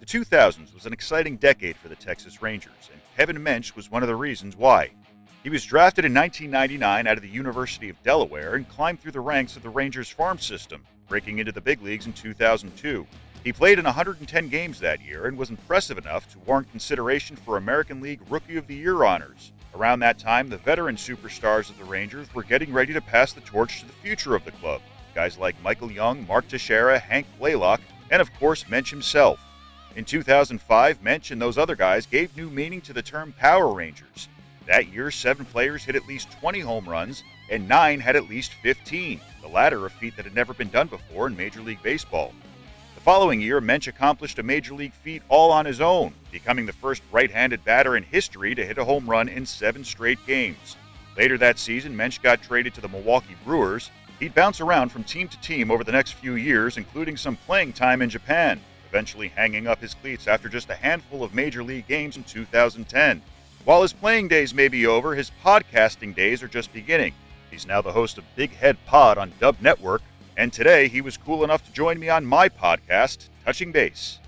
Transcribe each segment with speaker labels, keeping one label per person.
Speaker 1: The 2000s was an exciting decade for the Texas Rangers, and Kevin Mench was one of the reasons why. He was drafted in 1999 out of the University of Delaware and climbed through the ranks of the Rangers farm system, breaking into the big leagues in 2002. He played in 110 games that year and was impressive enough to warrant consideration for American League Rookie of the Year honors. Around that time, the veteran superstars of the Rangers were getting ready to pass the torch to the future of the club. Guys like Michael Young, Mark Teixeira, Hank Blaylock, and of course Mench himself. In 2005, Mench and those other guys gave new meaning to the term Power Rangers. That year, 7 players hit at least 20 home runs, and 9 had at least 15, the latter a feat that had never been done before in Major League Baseball. The following year, Mench accomplished a Major League feat all on his own, becoming the first right-handed batter in history to hit a home run in 7 straight games. Later that season, Mench got traded to the Milwaukee Brewers. He'd bounce around from team to team over the next few years, including some playing time in Japan, eventually hanging up his cleats after just a handful of Major League games in 2010. While his playing days may be over, his podcasting days are just beginning. He's now the host of Big Head Pod on Dub Network, and today he was cool enough to join me on my podcast, Touching Base.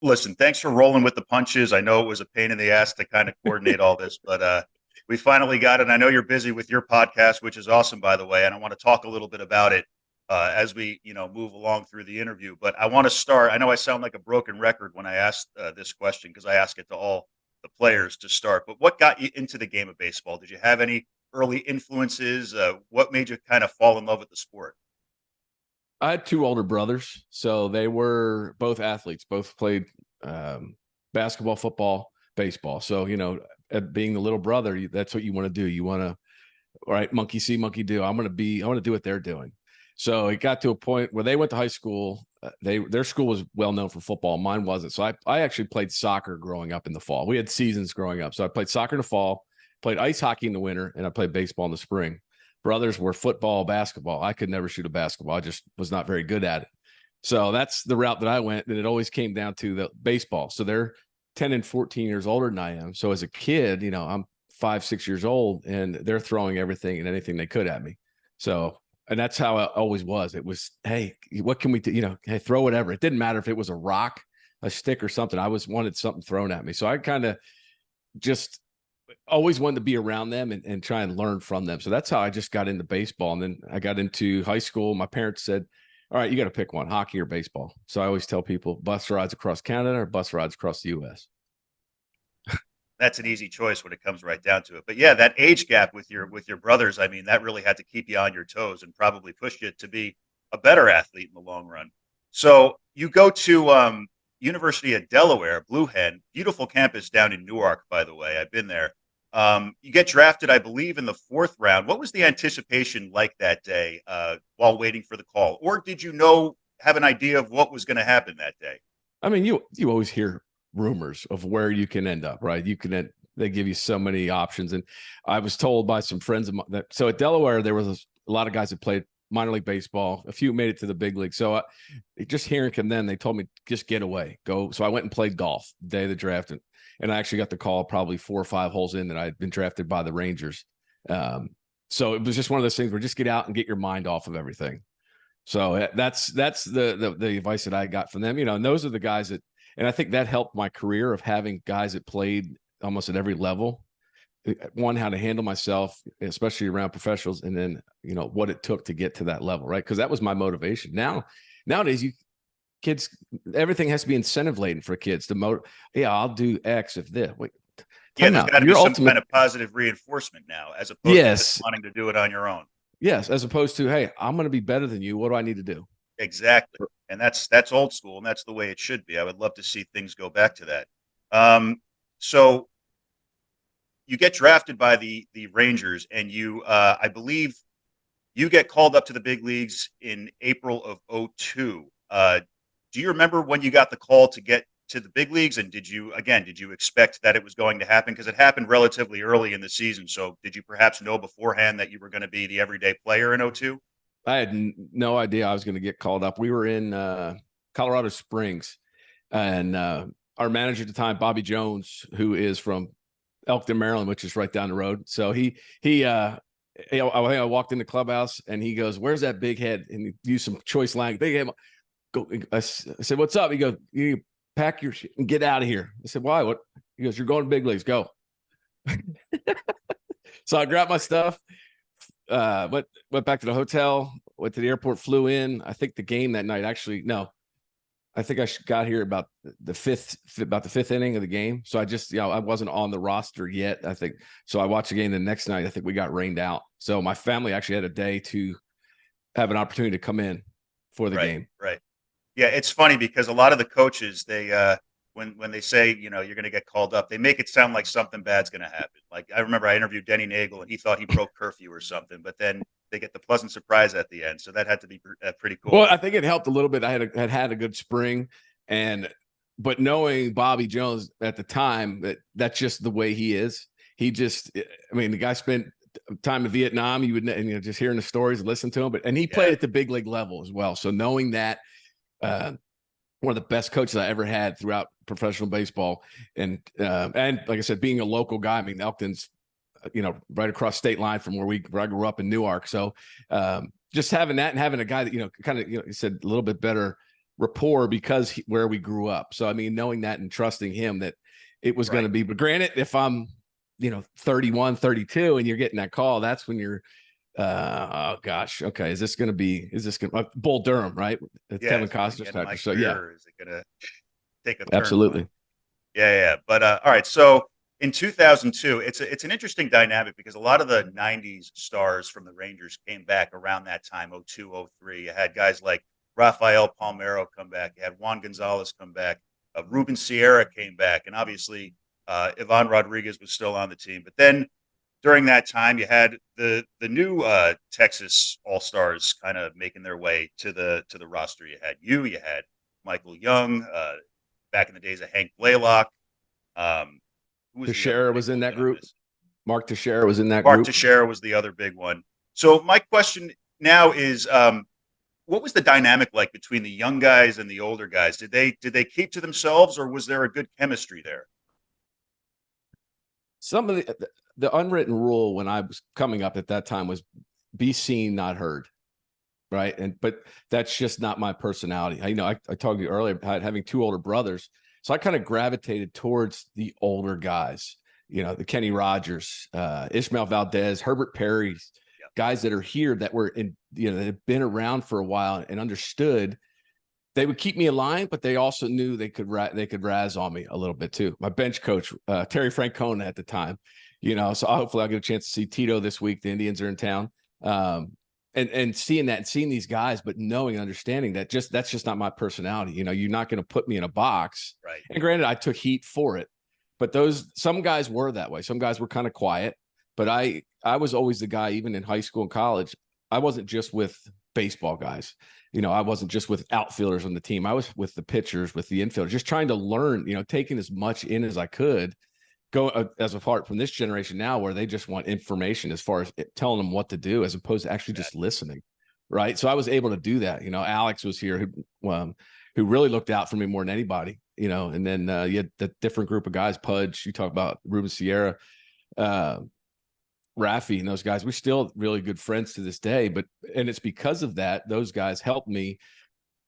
Speaker 1: Listen, thanks for rolling with the punches. I know it was a pain in the ass to kind of coordinate all this, but we finally got it. I know you're busy with your podcast, which is awesome, by the way, and I want to talk a little bit about it as we, move along through the interview. But I want to start. I know I sound like a broken record when I ask this question because I ask it to all the players to start. But what got you into the game of baseball? Did you have any early influences? What made you kind of fall in love with the sport?
Speaker 2: I had 2 older brothers, so they were both athletes, both played basketball, football, baseball. So, being the little brother, that's what you want to do. You want to, all right, monkey see, monkey do. I want to do what they're doing. So it got to a point where they went to high school. Their school was well known for football. Mine wasn't. So I actually played soccer growing up in the fall. We had seasons growing up. So I played soccer in the fall, played ice hockey in the winter, and I played baseball in the spring. Brothers were football, basketball. I could never shoot a basketball. I just was not very good at it. So that's the route that I went. And it always came down to the baseball. So they're 10 and 14 years older than I am. So as a kid, I'm 5, 6 years old, and they're throwing everything and anything they could at me. So, and that's how it always was. It was, hey, what can we do? Hey, throw whatever. It didn't matter if it was a rock, a stick, or something. I wanted something thrown at me. So I kind of just always wanted to be around them and try and learn from them. So that's how I just got into baseball. And then I got into high school. My parents said, all right, you got to pick one, hockey or baseball. So I always tell people bus rides across Canada or bus rides across the U.S.
Speaker 1: That's an easy choice when it comes right down to it. But yeah, that age gap with your brothers, I mean, that really had to keep you on your toes and probably push you to be a better athlete in the long run. So you go to University of Delaware, Blue Hen, beautiful campus down in Newark, by the way. I've been there. You get drafted, I believe, in the 4th round. What was the anticipation like that day while waiting for the call? Or did you have an idea of what was going to happen that day?
Speaker 2: I mean, you always hear rumors of where you can end up, right? They give you so many options. And I was told by some friends of mine that, so at Delaware, there was a lot of guys that played minor league baseball. A few made it to the big league. So just hearing from them, they told me, just get away, go. So I went and played golf the day of the draft. And I actually got the call probably 4 or 5 holes in that I had been drafted by the Rangers. So it was just one of those things where just get out and get your mind off of everything. So that's the advice that I got from them, and those are the guys that, and I think that helped my career of having guys that played almost at every level. One, how to handle myself, especially around professionals, and then, what it took to get to that level, right? Because that was my motivation. Nowadays, kids, everything has to be incentive laden for kids to yeah, I'll do X if this. Wait,
Speaker 1: yeah, there's got to be some kind of positive reinforcement now, as opposed to just wanting to do it on your own.
Speaker 2: Yes, as opposed to, hey, I'm going to be better than you. What do I need to do?
Speaker 1: Exactly. And that's old school, and that's the way it should be. I would love to see things go back to that. So you get drafted by the Rangers, and you, I believe, you get called up to the big leagues in April of 2002. Do you remember when you got the call to get to the big leagues? And did you expect that it was going to happen? Because it happened relatively early in the season. So did you perhaps know beforehand that you were going to be the everyday player in 2002?
Speaker 2: I had no idea I was going to get called up. We were in Colorado Springs, and our manager at the time, Bobby Jones, who is from Elkton, Maryland, which is right down the road. So I walked in the clubhouse and he goes, "Where's that big head?" And he used some choice language. Big head. Go. I said, "What's up?" He goes, "You pack your shit and get out of here." I said, "Why?" What? He goes, "You're going to big leagues. Go." So I grabbed my stuff, went back to the hotel, went to the airport, flew in. I think the game that night, actually, no, I think I got here about the fifth inning of the game. So I wasn't on the roster yet. I think so. I watched the game the next night. I think we got rained out. So my family actually had a day to have an opportunity to come in for the game.
Speaker 1: Right. Yeah, it's funny because a lot of the coaches, when they say, you're going to get called up, they make it sound like something bad's going to happen. Like I remember I interviewed Denny Nagel and he thought he broke curfew or something, but then they get the pleasant surprise at the end. So that had to be pretty cool.
Speaker 2: Well, I think it helped a little bit. I had a good spring, but knowing Bobby Jones at the time, that's just the way he is. He just, I mean, the guy spent time in Vietnam. You would, just hearing the stories, listen to him, and he played at the big league level as well. So knowing that, one of the best coaches I ever had throughout professional baseball, and like I said, being a local guy. I mean, Elkton's, right across state line from where I grew up in Newark. So just having that and having a guy that, you said a little bit better rapport because where we grew up. So, I mean, knowing that and trusting him that it was going to be, but granted, if I'm, 31, 32 and you're getting that call, that's when you're, oh gosh, okay. Is this going to Bull Durham, right? Kevin Costner's type. So yeah.
Speaker 1: Is it going to take a turn?
Speaker 2: Absolutely.
Speaker 1: Yeah. But all right. So in 2002, it's an interesting dynamic because a lot of the 90s stars from the Rangers came back around that time, 02, 03. You had guys like Rafael Palmeiro come back. You had Juan Gonzalez come back. Ruben Sierra came back. And obviously, Ivan Rodriguez was still on the team. But then during that time, you had the new Texas All-Stars kind of making their way to the roster. You had Michael Young, back in the days of Hank Blaylock.
Speaker 2: Teixeira was in that group. Mark Teixeira was in that
Speaker 1: group.
Speaker 2: Mark
Speaker 1: Teixeira was the other big one. So my question now is, what was the dynamic like between the young guys and the older guys? Did they keep to themselves, or was there a good chemistry there?
Speaker 2: Some of the unwritten rule when I was coming up at that time was be seen, not heard. Right. But that's just not my personality. I told you earlier about having two older brothers. So I kind of gravitated towards the older guys, the Kenny Rogers, Ishmael Valdez, Herbert Perry, guys that are here that were in, that have been around for a while and understood. They would keep me in line, but they also knew they could razz on me a little bit too. My bench coach, Terry Francona at the time, so hopefully I'll get a chance to see Tito this week. The Indians are in town. And seeing that and seeing these guys, but knowing and understanding that that's just not my personality. You're not going to put me in a box.
Speaker 1: Right.
Speaker 2: And granted, I took heat for it, but some guys were that way. Some guys were kind of quiet, but I was always the guy, even in high school and college. I wasn't just with baseball guys. I wasn't just with outfielders on the team. I was with the pitchers, with the infielders, just trying to learn, taking as much in as I could. Go as apart from this generation now where they just want information as far as telling them what to do as opposed to actually just listening. Right. So I was able to do that. Alex was here who really looked out for me more than anybody, and then you had the different group of guys, Pudge, you talk about Ruben Sierra, Raffy and those guys. We're still really good friends to this day, and it's because of that, those guys helped me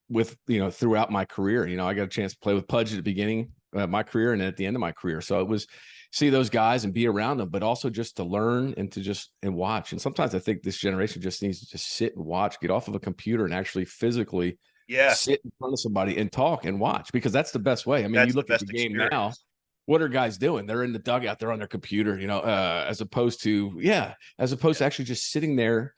Speaker 2: with, throughout my career. I got a chance to play with Pudge at the beginning of my career and at the end of my career. So it was see those guys and be around them, but also just to learn and and watch. And sometimes I think this generation just needs to just sit and watch, get off of a computer and actually physically sit in front of somebody and talk and watch, because that's the best way. I mean, you look at the game now, what are guys doing? They're in the dugout, they're on their computer, as opposed to actually just sitting there,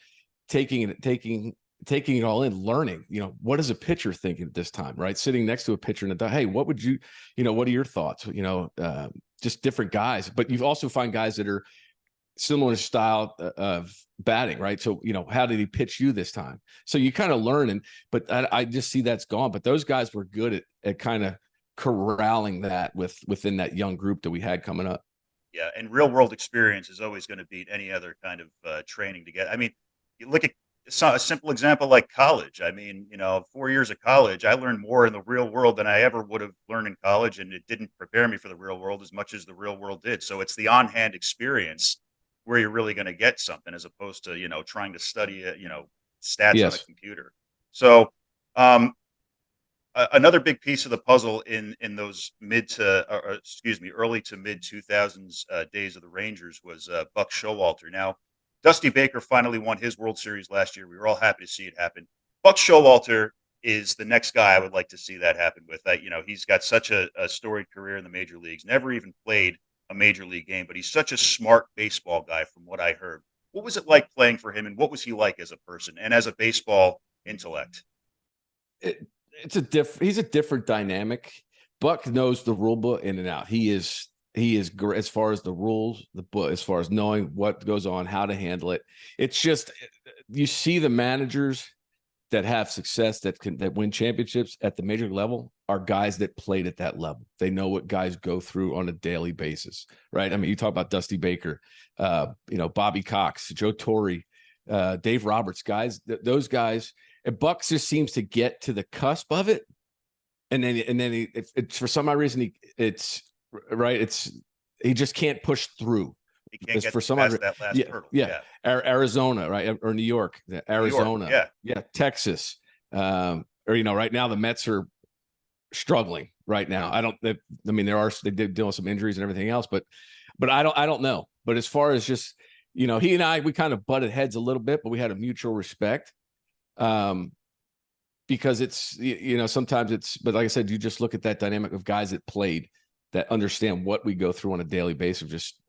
Speaker 2: taking it all in, learning, what is a pitcher thinking at this time, right? Sitting next to a pitcher in the hey, what would you, what are your thoughts? Just different guys, but you also find guys that are similar style of batting, right? So, how did he pitch you this time? So you kind of learn, but I just see that's gone. But those guys were good at kind of corralling that within that young group that we had coming up.
Speaker 1: Yeah, and real world experience is always going to beat any other kind of training to get. I mean, you look at a simple example like college. I mean, 4 years of college, I learned more in the real world than I ever would have learned in college, and it didn't prepare me for the real world as much as the real world did. So it's the on-hand experience where you're really going to get something, as opposed to trying to study stats on a
Speaker 2: Yes.
Speaker 1: computer. So um, another big piece of the puzzle in those excuse me, early to mid 2000s days of the Rangers was Buck Showalter. Now, Dusty Baker finally won his World Series last year. We were all happy to see it happen. Buck Showalter is the next guy I would like to see that happen with. He's got such a storied career in the major leagues. Never even played a major league game, but he's such a smart baseball guy, from what I heard. What was it like playing for him, and what was he like as a person and as a baseball intellect?
Speaker 2: It, he's a different dynamic. Buck knows the rule book in and out. He is great as far as the rules, the book, as far as knowing what goes on, how to handle it. It's just, you see the managers that have success, that win championships at the major level, are guys that played at that level. They know what guys go through on a daily basis, right? I mean, you talk about Dusty Baker, Bobby Cox, Joe Torre, Dave Roberts, guys. Those guys. And Bucks just seems to get to the cusp of it, and then it's for some odd reason he just can't push through.
Speaker 1: He can't get
Speaker 2: For some
Speaker 1: past
Speaker 2: odd,
Speaker 1: that last
Speaker 2: yeah,
Speaker 1: hurdle.
Speaker 2: yeah. Arizona, right, or New York, Arizona,
Speaker 1: New York,
Speaker 2: yeah, Texas, or right now the Mets are struggling right now. I mean, they did deal with some injuries and everything else, but I don't know. But as far as just he and I, we kind of butted heads a little bit, but we had a mutual respect. Because it's, sometimes but like I said, you just look at that dynamic of guys that played, that understand what we go through on a daily basis, just,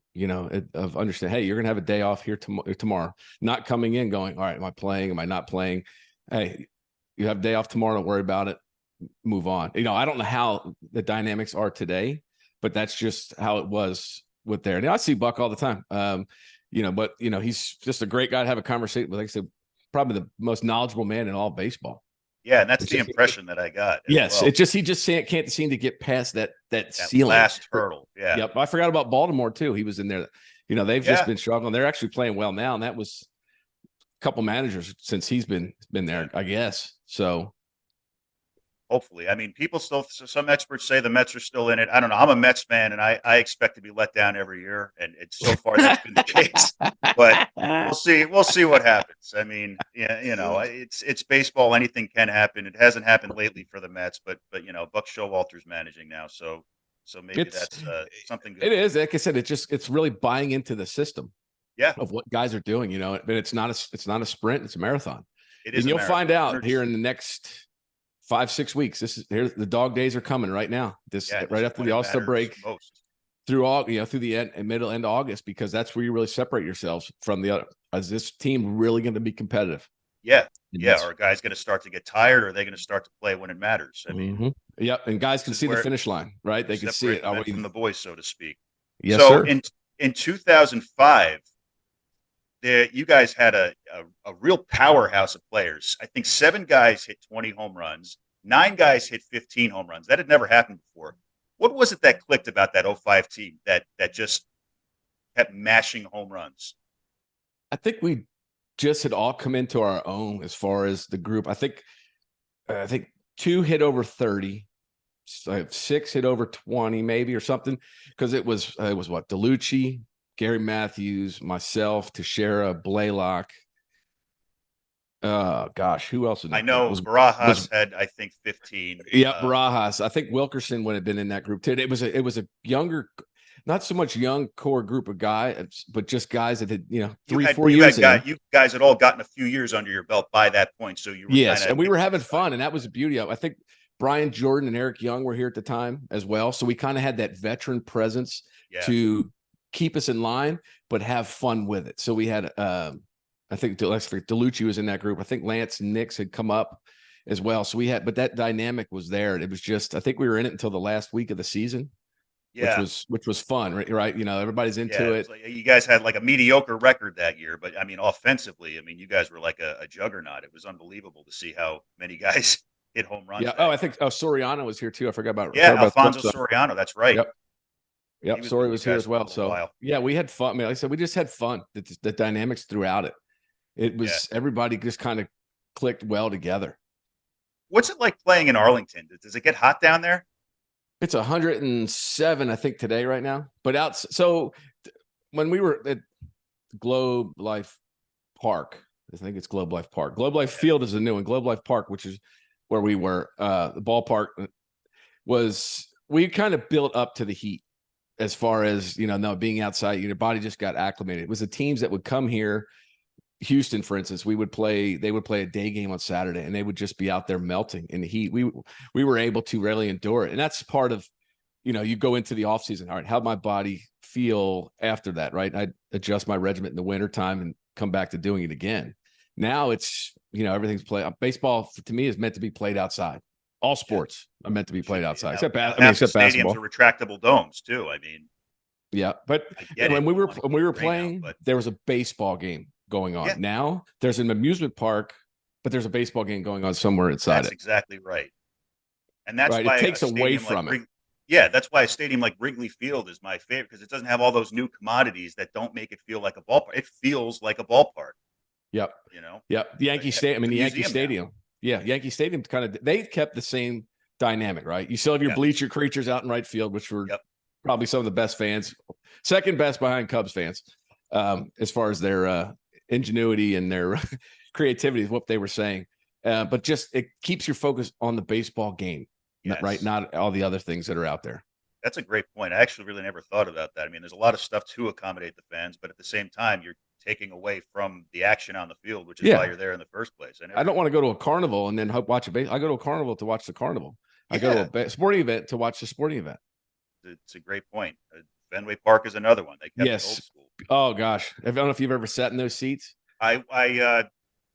Speaker 2: of understand, hey, you're going to have a day off here tomorrow, not coming in going, all right, am I playing? Am I not playing? Hey, you have a day off tomorrow. Don't worry about it. Move on. I don't know how the dynamics are today, but that's just how it was with there. Now I see Buck all the time. But he's just a great guy to have a conversation with. Like I said, probably the most knowledgeable man in all baseball.
Speaker 1: Yeah, and that's the impression that I got as
Speaker 2: Yes,
Speaker 1: well.
Speaker 2: he just can't seem to get past that ceiling,
Speaker 1: last hurdle. Yeah.
Speaker 2: Yep. I forgot about Baltimore too. He was in there. They've just been struggling. They're actually playing well now, and that was a couple managers since he's been there, I guess. So
Speaker 1: Hopefully. I mean, some experts say the Mets are still in it. I don't know. I'm a Mets fan, and I expect to be let down every year, and so far that's been the case. But we'll see. We'll see what happens. I mean, yeah, it's baseball. Anything can happen. It hasn't happened lately for the Mets, but Buck Showalter's managing now, so maybe that's something good.
Speaker 2: It is, like I said, it's really buying into the system.
Speaker 1: Yeah.
Speaker 2: Of what guys are doing, but it's not a sprint, it's a marathon.
Speaker 1: It is,
Speaker 2: and you'll find out here in the next 5-6 weeks. The dog days are coming right now. Right after the All-Star break, through through the end of August, because that's where you really separate yourselves from the other. Is this team really going to be competitive?
Speaker 1: Yeah. Yeah. Are guys going to start to get tired, or are they going to start to play when it matters? I mean,
Speaker 2: yep. And guys can see the finish line, right? They can see it
Speaker 1: from the boys, so to speak.
Speaker 2: Yes,
Speaker 1: so
Speaker 2: sir.
Speaker 1: In 2005, you guys had a real powerhouse of players. I think 7 guys hit 20 home runs. 9 guys hit 15 home runs. That had never happened before. What was it that clicked about that 05 team that just kept mashing home runs?
Speaker 2: I think we just had all come into our own as far as the group. I think 2 hit over 30, 6 hit over 20 maybe, or something, because it was what, DeLucci, Gary Matthews, myself, Teixeira, Blaylock. Gosh, who else?
Speaker 1: I know Barajas had, I think, 15.
Speaker 2: Yeah, Barajas. I think Wilkerson would have been in that group too. It was a younger, not so much young core group of guys, but just guys that had 3-4 years.
Speaker 1: You guys had all gotten a few years under your belt by that point, so you were
Speaker 2: and we were having fun, and that was the beauty of it. I think Brian Jordan and Eric Young were here at the time as well, so we kind of had that veteran presence to keep us in line, but have fun with it. So we had, I think DeLucci was in that group. I think Lance Nix had come up as well. So but that dynamic was there. And it was just, I think we were in it until the last week of the season, which was fun, right? Everybody's into it.
Speaker 1: Like you guys had like a mediocre record that year, but I mean, offensively, you guys were like a juggernaut. It was unbelievable to see how many guys hit home runs.
Speaker 2: Yeah. I think Soriano was here too. I forgot about
Speaker 1: Alfonso Soriano. That's right.
Speaker 2: Yep. Sori was here as well. So yeah, we had fun. Like I said, we just had fun. The dynamics throughout it. It
Speaker 1: Yeah.
Speaker 2: was everybody just kind of clicked well together.
Speaker 1: What's it like playing in Arlington? Does it get hot down there?
Speaker 2: It's 107, I think, today right now. But when we were at Globe Life Park, I think it's Globe Life Park. Globe Life Field is a new one. Globe Life Park, which is where we were, the ballpark we kind of built up to the heat as far as, now being outside, your body just got acclimated. It was the teams that would come here. Houston, for instance, they would play a day game on Saturday and they would just be out there melting in the heat. We were able to really endure it. And that's part of, you go into the off season. All right, how'd my body feel after that? Right. I adjust my regimen in the wintertime and come back to doing it again. Now it's, everything's baseball to me is meant to be played outside. All sports are meant to be played outside, except basketball.
Speaker 1: Stadiums are retractable domes too. I mean,
Speaker 2: yeah, but when we were playing, there was a baseball game going on.
Speaker 1: Yeah.
Speaker 2: Now there's an amusement park, but there's a baseball game going on somewhere inside
Speaker 1: That's exactly right. And that's
Speaker 2: right.
Speaker 1: why
Speaker 2: It takes away from it.
Speaker 1: Yeah, that's why a stadium like Wrigley Field is my favorite, because it doesn't have all those new commodities that don't make it feel like a ballpark. It feels like a ballpark.
Speaker 2: Yep. Yep. The Yankee Stadium. The Yankee Stadium. Now. Yeah, Yankee Stadium they kept the same dynamic, right? You still have your bleacher creatures out in right field, which were probably some of the best fans, second best behind Cubs fans, as far as their ingenuity and their creativity is what they were saying. But just it keeps your focus on the baseball game, right? Not all the other things that are out there.
Speaker 1: That's a great point. I actually really never thought about that. I mean, there's a lot of stuff to accommodate the fans, but at the same time, you're taking away from the action on the field, which is why you're there in the first place.
Speaker 2: I don't want to go to a carnival and then watch a base. I go to a carnival to watch the carnital. I go to a sporting event to watch the sporting event.
Speaker 1: It's a great point. Fenway Park is another one. They kept it old school.
Speaker 2: Oh gosh, I don't know if you've ever sat in those seats.
Speaker 1: I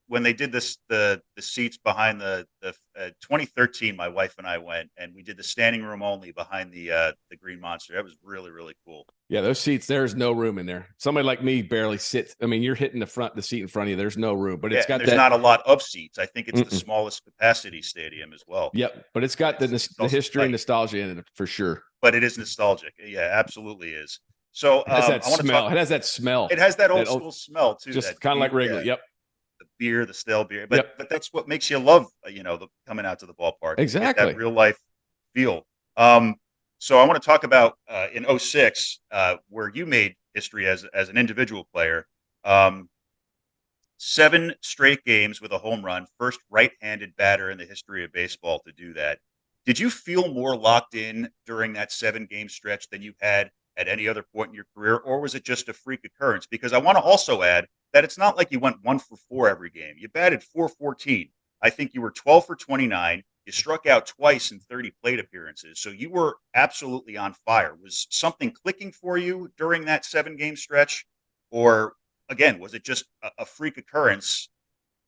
Speaker 1: when they did this, the seats behind the 2013, my wife and I went, and we did the standing room only behind the Green Monster. That was really, really cool.
Speaker 2: Yeah, those seats, there's no room in there. Somebody like me barely sits. I mean, you're hitting the seat in front of you. There's no room, but it's got
Speaker 1: there's not a lot of seats. I think it's the smallest capacity stadium as well.
Speaker 2: Yep, but it's got the history and nostalgia in it for sure.
Speaker 1: But it is nostalgic. Yeah, absolutely is. So
Speaker 2: it has that smell. It has that smell.
Speaker 1: It has that old school smell too.
Speaker 2: Just kind of like Wrigley. Yep.
Speaker 1: The beer, the stale beer, but that's what makes you love, coming out to the ballpark.
Speaker 2: Exactly.
Speaker 1: That real life feel. So I want to talk about in 06, where you made history as an individual player. 7 straight games with a home run, first right-handed batter in the history of baseball to do that. Did you feel more locked in during that 7-game stretch than you had at any other point in your career, or was it just a freak occurrence? Because I want to also add that it's not like you went 1 for 4 every game. You batted .414. I think you were 12 for 29. You struck out twice in 30 plate appearances. So you were absolutely on fire. Was something clicking for you during that 7-game stretch? Or, again, was it just a freak occurrence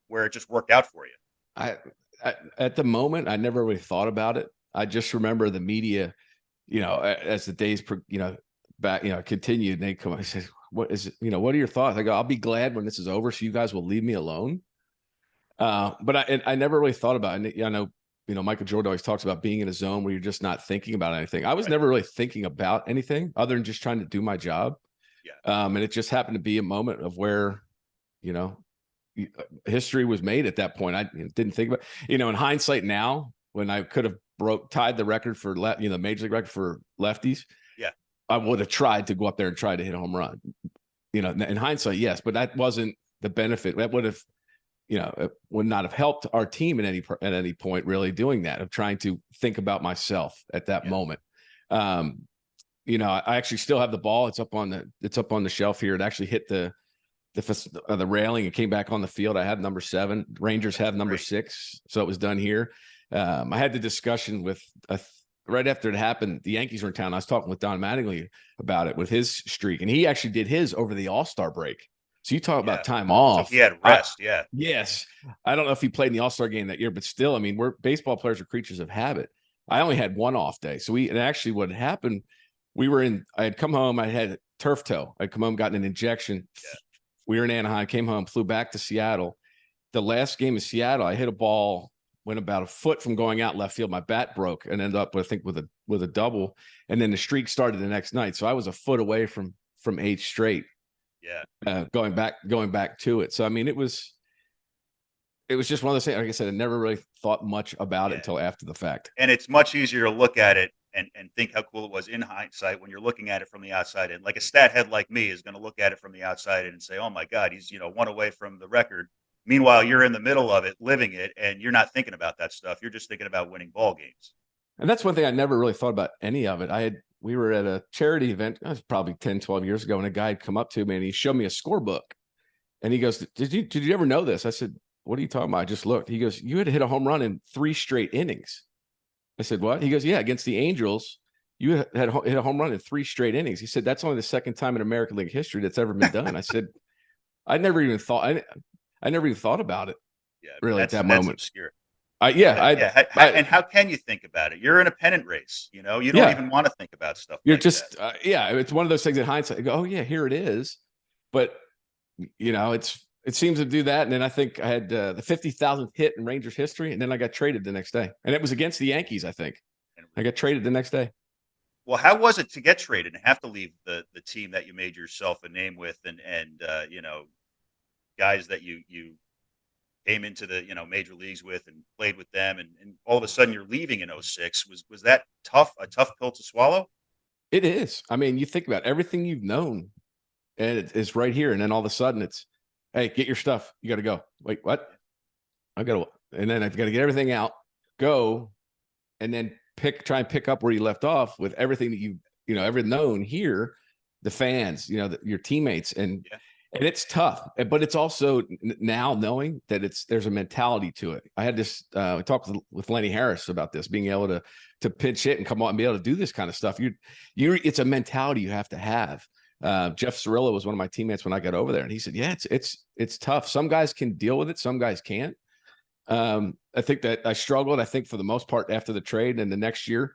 Speaker 1: where it just worked out for you?
Speaker 2: I at the moment, I never really thought about it. I just remember the media, as the days, back, continued, and they come, I said, what is it? What are your thoughts? I go, I'll be glad when this is over, so you guys will leave me alone. But I never really thought about it. I know, Michael Jordan always talks about being in a zone where you're just not thinking about anything. I was never really thinking about anything other than just trying to do my job.
Speaker 1: Yeah.
Speaker 2: And it just happened to be a moment of where, history was made at that point. I didn't think about, in hindsight now, when I could have tied the record for major league record for lefties.
Speaker 1: Yeah.
Speaker 2: I would have tried to go up there and try to hit a home run. In hindsight, yes, but that wasn't the benefit. That would have, it would not have helped our team at any point really doing that, of trying to think about myself at that moment. I actually still have the ball. It's up on the shelf here. It actually hit the railing and came back on the field. I had number 7. Rangers have number 6, so it was done here. I had the discussion with right after it happened. The Yankees were in town. I was talking with Don Mattingly about it with his streak, and he actually did his over the All-Star break. So you talk about time off.
Speaker 1: So he had rest.
Speaker 2: Yes. I don't know if he played in the All-Star game that year, but still, I mean, baseball players are creatures of habit. I only had 1 off day. So and actually what happened, I had come home, I had turf toe. I'd come home, gotten an injection.
Speaker 1: Yeah.
Speaker 2: We were in Anaheim, came home, flew back to Seattle. The last game in Seattle, I hit a ball, went about a foot from going out left field. My bat broke and ended up, I think, with a double. And then the streak started the next night. So I was a foot away from 8 straight.
Speaker 1: Yeah.
Speaker 2: Going back to it. So I mean, it was just one of those things. Like I said, I never really thought much about it
Speaker 1: Yeah.
Speaker 2: until after the fact.
Speaker 1: And it's much easier to look at it and think how cool it was in hindsight when you're looking at it from the outside. And like a stat head like me is going to look at it from the outside and say, "Oh my God, he's one away from the record." Meanwhile, you're in the middle of it, living it, and you're not thinking about that stuff. You're just thinking about winning ball games.
Speaker 2: And that's one thing I never really thought about any of it. We were at a charity event, it was probably 10, 12 years ago, and a guy had come up to me and he showed me a scorebook. And he goes, Did you ever know this? I said, "What are you talking about?" I just looked. He goes, "You had hit a home run in 3 straight innings." I said, "What?" He goes, "Yeah, against the Angels, you had hit a home run in 3 straight innings." He said, "That's only the second time in American League history that's ever been done." I said, I never even thought about it
Speaker 1: Yeah, I mean
Speaker 2: really at that
Speaker 1: that's
Speaker 2: moment.
Speaker 1: obscure.
Speaker 2: Yeah,
Speaker 1: And how can you think about it? You're in a pennant race. You don't
Speaker 2: yeah,
Speaker 1: even want to think about stuff
Speaker 2: you're
Speaker 1: like that.
Speaker 2: just, yeah, it's one of those things in hindsight. You go, "Oh yeah, here it is." But it seems to do that. And then I think I had the 50,000th hit in Rangers history, and then I got traded the next day, and it was against the Yankees. I think I got traded the next day.
Speaker 1: Well, how was it to get traded and have to leave the team that you made yourself a name with, and guys that you came into the major leagues with and played with them, and all of a sudden you're leaving in '06. Was that tough? A tough pill to swallow?
Speaker 2: It is. I mean, you think about everything you've known, and it's right here, and then all of a sudden it's, "Hey, get your stuff. You got to go." Wait, what? I got to, and then I've got to get everything out, go, and then try and pick up where you left off with everything that ever known here, the fans, your teammates, and
Speaker 1: Yeah,
Speaker 2: it's tough, but it's also now knowing that there's a mentality to it. I had this, I talked with Lenny Harris about this, being able to pitch hit and come on and be able to do this kind of stuff. It's a mentality you have to have. Jeff Cirillo was one of my teammates when I got over there, and he said, "Yeah, it's tough. Some guys can deal with it, some guys can't." I think that I struggled. I think for the most part after the trade, and the next year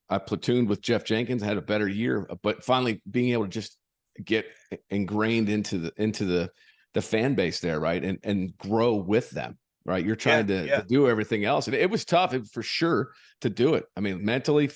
Speaker 2: I platooned with Jeff Jenkins, had a better year, but finally being able to just get ingrained into the fan base there, right, and grow with them, right. You're
Speaker 1: yeah,
Speaker 2: trying to
Speaker 1: yeah.
Speaker 2: do everything else, and it was tough for sure to do it. I mean, mentally,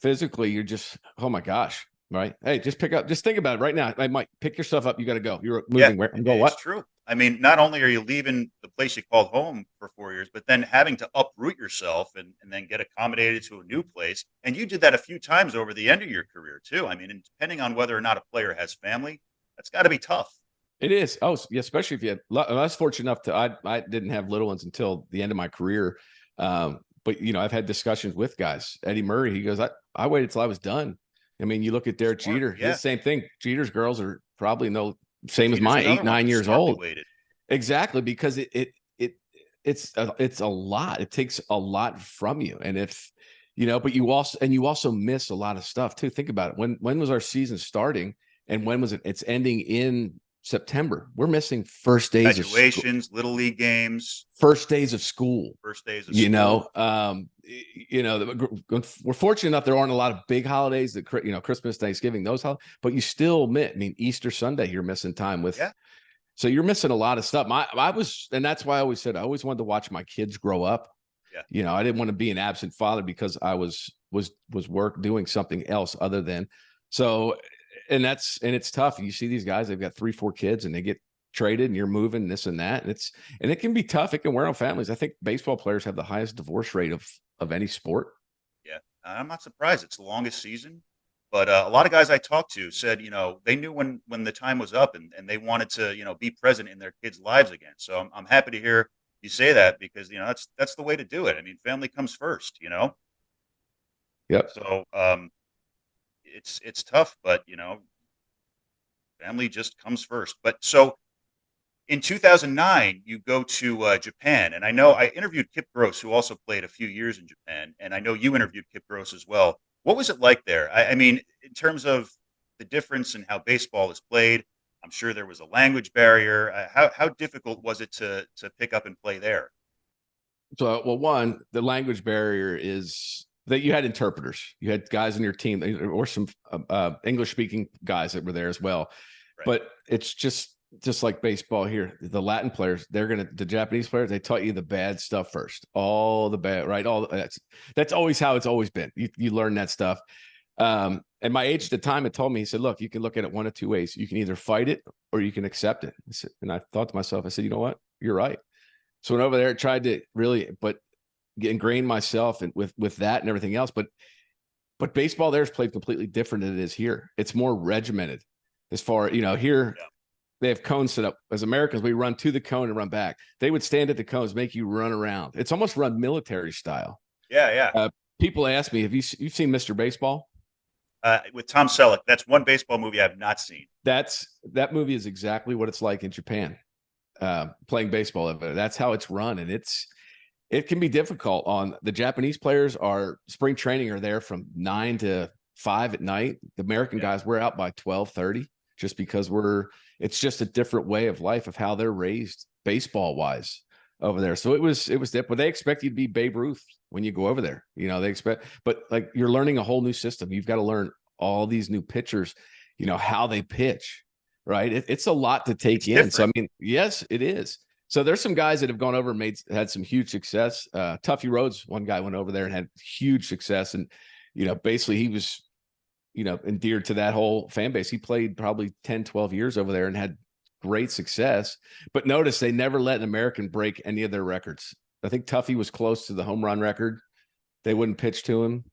Speaker 2: physically, you're just, oh my gosh, right. Hey, just think about it right now. I might pick your stuff up. You got to go. You're
Speaker 1: Yeah,
Speaker 2: moving. Where I'm going?
Speaker 1: it's
Speaker 2: What?
Speaker 1: true. I mean, not only are you leaving the place you called home for 4 years, but then having to uproot yourself and then get accommodated to a new place. And you did that a few times over the end of your career too. I mean, and depending on whether or not a player has family, that's got to be tough.
Speaker 2: It is. Oh, yeah, especially if you had. I was fortunate enough to. I didn't have little ones until the end of my career. But I've had discussions with guys. Eddie Murray, he goes, I waited till I was done. I mean, you look at Derek
Speaker 1: Smart.
Speaker 2: Jeter.
Speaker 1: Yeah.
Speaker 2: His same thing. Jeter's girls are probably no same as
Speaker 1: Jeter's
Speaker 2: mine,
Speaker 1: another
Speaker 2: eight,
Speaker 1: one.
Speaker 2: 9 years
Speaker 1: Smartly
Speaker 2: old.
Speaker 1: weighted.
Speaker 2: Exactly, because it's a lot. It takes a lot from you, and if but you also miss a lot of stuff too. Think about it. When was our season starting, and when was it? It's ending in September. We're missing first days of school.
Speaker 1: Graduations, little league games,
Speaker 2: First days of school.
Speaker 1: first days of school.
Speaker 2: We're fortunate enough there aren't a lot of big holidays that Christmas, Thanksgiving, those holidays, but you still miss. I mean, Easter Sunday, you're missing time with.
Speaker 1: Yeah.
Speaker 2: So you're missing a lot of stuff. And that's why I always said I always wanted to watch my kids grow up.
Speaker 1: Yeah.
Speaker 2: I didn't want to be an absent father because I was work doing something else other than so. And it's tough. You see these guys, they've got 3, 4 kids and they get traded and you're moving this and that. And it can be tough. It can wear on families. I think baseball players have the highest divorce rate of any sport.
Speaker 1: Yeah. I'm not surprised. It's the longest season. But a lot of guys I talked to said, they knew when the time was up and they wanted to, be present in their kids' lives again. So I'm happy to hear you say that because, that's the way to do it. I mean, family comes first.
Speaker 2: Yep.
Speaker 1: So it's tough, but, family just comes first. But so in 2009, you go to Japan. And I know I interviewed Kip Gross, who also played a few years in Japan. And I know you interviewed Kip Gross as well. What was it like there? I mean, in terms of the difference in how baseball is played, I'm sure there was a language barrier. How difficult was it to pick up and play there?
Speaker 2: So, well, one, the language barrier is that you had interpreters. You had guys in your team or some English speaking guys that were there as well.
Speaker 1: Right.
Speaker 2: But it's just like baseball here. The Latin players, the Japanese players, they taught you the bad stuff first. All the bad, right? That's always how it's always been. You learn that stuff. And my agent at the time had told me, he said, look, you can look at it one of two ways. You can either fight it or you can accept it. And I thought to myself, I said, you know what? You're right. So went over there, tried to really, but ingrain myself and with that and everything else. But baseball there is played completely different than it is here. It's more regimented as far, here they have cones set up. As Americans, we run to the cone and run back. They would stand at the cones, make you run around. It's almost run military style.
Speaker 1: Yeah.
Speaker 2: People ask me, have you've seen Mr. Baseball?
Speaker 1: With Tom Selleck, that's one baseball movie I've not seen.
Speaker 2: That movie is exactly what it's like in Japan, playing baseball over there. That's how it's run, and it can be difficult. On the Japanese players are spring training are there from 9 to 5 at night. The American guys, we're out by 12:30 just because it's just a different way of life of how they're raised baseball wise over there. So it was different. But they expect you to be Babe Ruth when you go over there. They expect, but like you're learning a whole new system. You've got to learn all these new pitchers, how they pitch, right? It's a lot to take in. Different. So, I mean, yes, it is. So there's some guys that have gone over and had some huge success. Tuffy Rhodes, one guy went over there and had huge success. And, basically he was, endeared to that whole fan base. He played probably 10, 12 years over there and had great success. But notice they never let an American break any of their records. I think Tuffy was close to the home run record. They wouldn't pitch to him.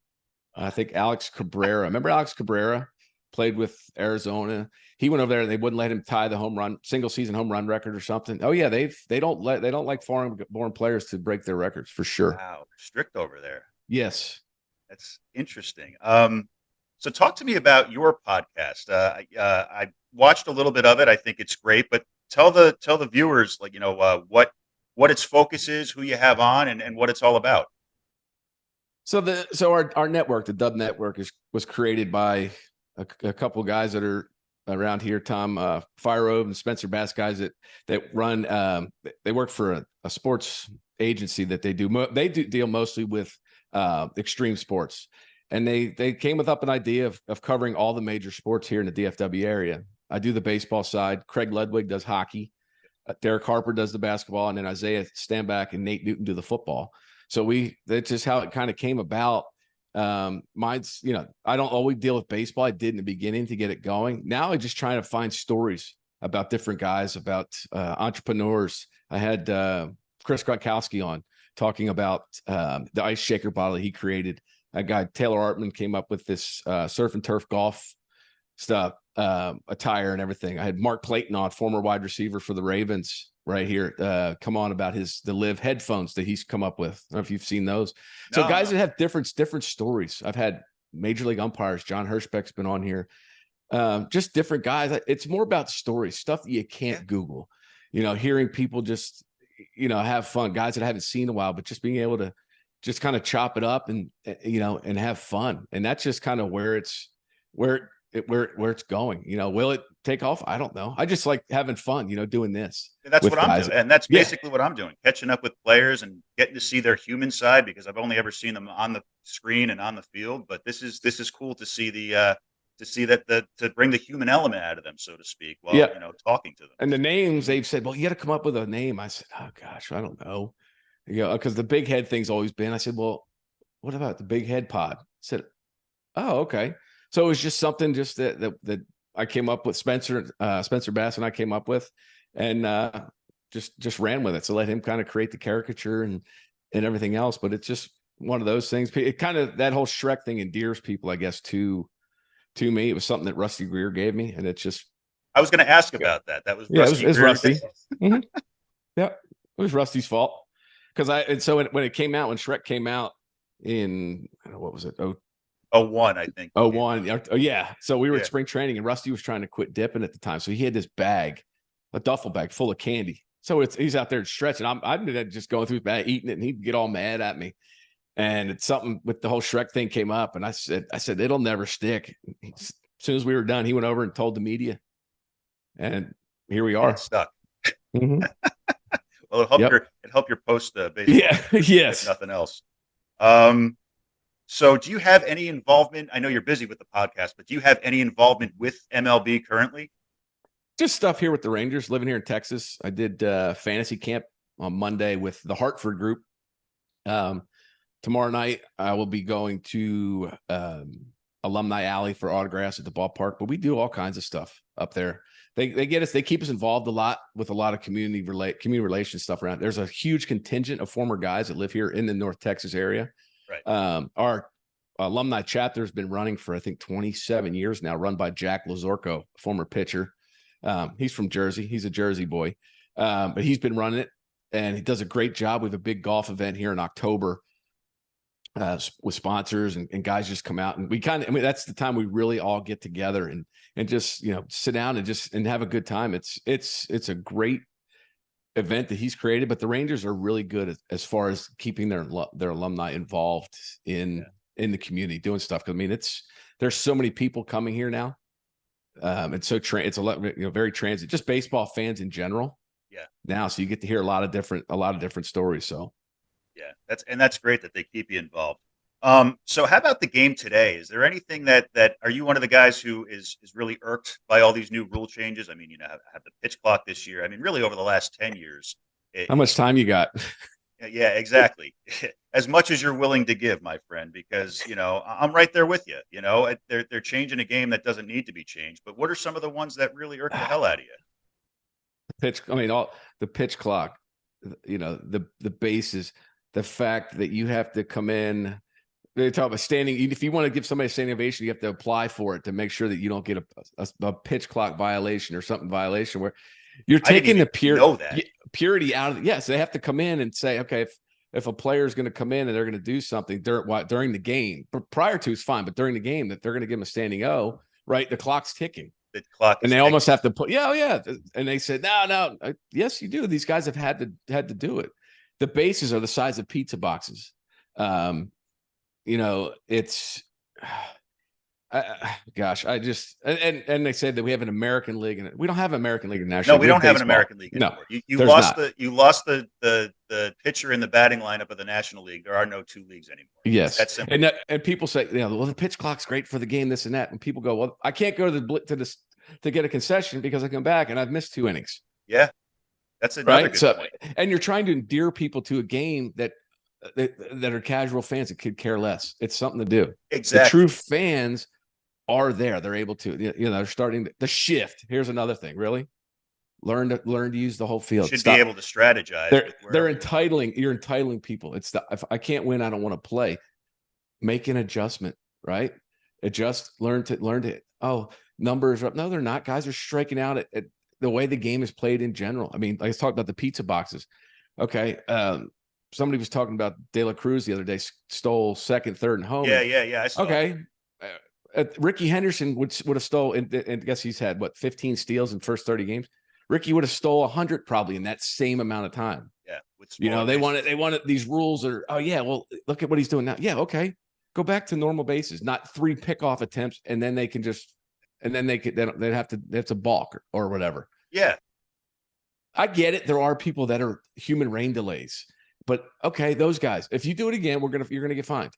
Speaker 2: I think Alex Cabrera. Remember Alex Cabrera? Played with Arizona. He went over there and they wouldn't let him tie the single season home run record or something. Oh yeah, they don't like foreign born players to break their records for sure.
Speaker 1: Wow, strict over there.
Speaker 2: Yes,
Speaker 1: that's interesting. So talk to me about your podcast. I watched a little bit of it. I think it's great, but tell the viewers what its focus is, who you have on, and what it's all about.
Speaker 2: So our network, the Dub Network, was created by a couple of guys that are around here, Tom Fireover and Spencer Bass, guys that run. They work for a sports agency that they do deal mostly with extreme sports, and they came up an idea of covering all the major sports here in the DFW area. I do the baseball side. Craig Ludwig does hockey. Derek Harper does the basketball, and then Isaiah Stanback and Nate Newton do the football. So that's just how it kind of came about. Mine's, I don't always deal with baseball. I did in the beginning to get it going. Now I'm just trying to find stories about different guys, about entrepreneurs. I had Chris Gronkowski on talking about the ice shaker bottle he created. A guy, Taylor Artman, came up with this surf and turf golf stuff, attire and everything. I had Mark Clayton on, former wide receiver for the Ravens, right here, come on about the Live headphones that he's come up with. I don't know if you've seen those. So guys that have different stories. I've had major league umpires. John Hirschbeck's been on here. Just different guys. It's more about stories, stuff that you can't Google. Hearing people just, have fun. Guys that I haven't seen in a while, but just being able to just kind of chop it up and and have fun. And that's just kind of where it's going. Will it take off? I don't know. I just like having fun, doing this.
Speaker 1: That's what I'm doing. And that's basically what I'm doing, catching up with players and getting to see their human side, because I've only ever seen them on the screen and on the field. But this is cool to see to bring the human element out of them, so to speak, while talking to them.
Speaker 2: And the names, they've said, well, you got to come up with a name. I said, oh gosh, I don't know. Because the big head thing's always been. I said, well, what about the big head pod? I said, oh, okay. So it was just something that I came up with. Spencer Bass and I came up with, and just ran with it. So let him kind of create the caricature and everything else. But it's just one of those things. It kind of, that whole Shrek thing endears people, I guess, to me. It was something that Rusty Greer gave me, and it's just.
Speaker 1: I was going to ask about that. That was
Speaker 2: Rusty. It was Rusty. Mm-hmm. Yeah, it was Rusty's fault. Because when it came out, when Shrek came out in, what was it?
Speaker 1: 01, I think.
Speaker 2: 01. Oh, yeah. So we were at spring training, and Rusty was trying to quit dipping at the time. So he had this bag, a duffel bag full of candy. So he's out there stretching. I'm just going through his bag, eating it, and he'd get all mad at me. And it's something with the whole Shrek thing came up, and I said, it'll never stick. As soon as we were done, he went over and told the media, and here we are.
Speaker 1: It's stuck.
Speaker 2: Mm-hmm.
Speaker 1: Well, it helped your post basically.
Speaker 2: Yeah. Yes.
Speaker 1: If nothing else. So do you have any involvement? I know you're busy with the podcast, but do you have any involvement with MLB currently?
Speaker 2: Just stuff here with the Rangers, living here in Texas. I did fantasy camp on Monday with the Hartford group. Tomorrow night, I will be going to alumni alley for autographs at the ballpark, but we do all kinds of stuff up there. They get us, they keep us involved a lot with a lot of community relations stuff around. There's a huge contingent of former guys that live here in the North Texas area.
Speaker 1: Right.
Speaker 2: Our alumni chapter has been running for, I think, 27 years now, run by Jack Lazorko, former pitcher. He's from Jersey. He's a Jersey boy. But he's been running it, and he does a great job. We have a big golf event here in October with sponsors, and guys just come out, and we kind of, I mean, that's the time we really all get together and just, sit down and have a good time. It's a great event that he's created, but the Rangers are really good as far as keeping their alumni involved in the community, doing stuff. Cause I mean, there's so many people coming here now. It's so it's a lot, very transit, just baseball fans in general.
Speaker 1: Yeah.
Speaker 2: Now, so you get to hear a lot of different stories. So
Speaker 1: yeah, that's great that they keep you involved. So how about the game today? Is there anything that are you one of the guys who is really irked by all these new rule changes? I mean, have the pitch clock this year. I mean, really over the last 10 years.
Speaker 2: How much time you got?
Speaker 1: Yeah, exactly. As much as you're willing to give, my friend, because I'm right there with you. They're changing a game that doesn't need to be changed. But what are some of the ones that really irk the hell out of you?
Speaker 2: The pitch clock, the bases, the fact that you have to come in. They talk about standing. If you want to give somebody a standing ovation, you have to apply for it to make sure that you don't get a pitch clock violation or something violation where you're taking the purity out of it. Yes, they have to come in and say, okay, if a player is going to come in and they're going to do something during the game, but prior to it's fine, but during the game that they're going to give them a standing O, right? The clock's ticking.
Speaker 1: The clock is
Speaker 2: and they
Speaker 1: ticking.
Speaker 2: almost have to put, yeah. And they said, no, yes, you do. These guys have had to do it. The bases are the size of pizza boxes. It's gosh, I just and they said that we have an American League, and we don't have an American League in National.
Speaker 1: No, we don't have an American League anymore.
Speaker 2: No,
Speaker 1: you lost the pitcher in the batting lineup of the National League. There are no two leagues anymore.
Speaker 2: Yes,
Speaker 1: that's simple.
Speaker 2: And people say, well, the pitch clock's great for the game, this and that, and people go, well, I can't go to get a concession because I come back and I've missed 2 innings.
Speaker 1: Yeah, that's another good point.
Speaker 2: And you're trying to endear people to a game that are casual fans that could care less. It's something to do.
Speaker 1: Exactly.
Speaker 2: The true fans are there. They're able to, they're starting the shift. Here's another thing. Really learn to use the whole field.
Speaker 1: Be able to strategize.
Speaker 2: You're entitling people. If I can't win, I don't want to play. Make an adjustment, right? Learn to, numbers are up. No, they're not. Guys are striking out at the way the game is played in general. I mean, I was talking about the pizza boxes. Okay. Somebody was talking about De La Cruz the other day, stole second, third, and home.
Speaker 1: Yeah. I saw
Speaker 2: okay. Ricky Henderson would have stole, and I guess he's had 15 steals in first 30 games. Ricky would have stole 100 probably in that same amount of time.
Speaker 1: Yeah.
Speaker 2: They wanted theyese rules are, well, look at what he's doing now. Yeah. Okay. Go back to normal bases, not 3 pickoff attempts. And then they have to balk or whatever.
Speaker 1: Yeah.
Speaker 2: I get it. There are people that are human rain delays. But okay, those guys, if you do it again, you're gonna get fined.